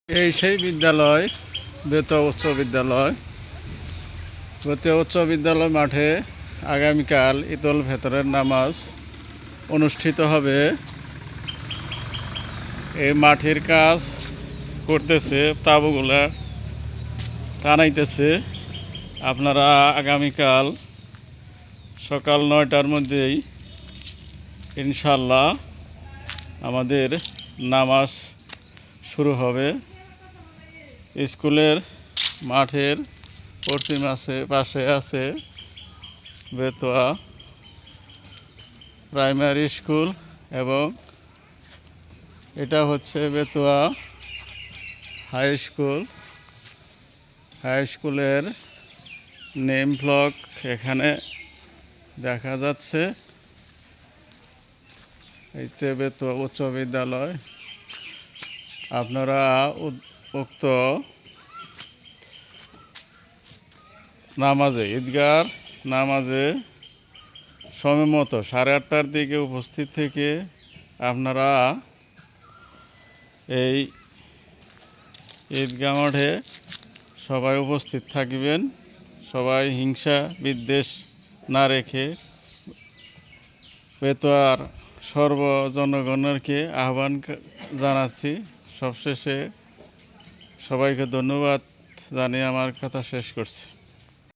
এই সেই বিদ্যালয় বেতুয়া উচ্চ বিদ্যালয়। বেতুয়া উচ্চ বিদ্যালয় মাঠে আগামীকাল ঈদুল ফিতরের নামাজ অনুষ্ঠিত হবে। এই মাঠের কাজ করতেছে, তাঁবুগুলা টানাইতেছে। আপনারা আগামীকাল সকাল 9টার মধ্যেই ইনশাল্লাহ আমাদের নামাজ শুরু হবে। স্কুলের মাঠের পশ্চিম পাশে আছে বেতুয়া প্রাইমারি স্কুল এবং এটা হচ্ছে বেতুয়া হাই স্কুল। হাই স্কুলের নেম ফ্লক এখানে দেখা যাচ্ছে। এইতে বেতুয়া উচ্চ বিদ্যালয়। আপনারা উক্ত নামাজে ঈদগার নামাজে সময় মতো 8:30টার দিকে উপস্থিত থেকে আপনারা এই ঈদগাহ মাঠে সবাই উপস্থিত থাকবেন। সবাই হিংসা বিদ্বেষ না রেখে বেতুয়ার সর্বজনগণকে আহ্বান জানাচ্ছি। সবশেষে সবাইকে ধন্যবাদ জানিয়ে আমার কথা শেষ করছি।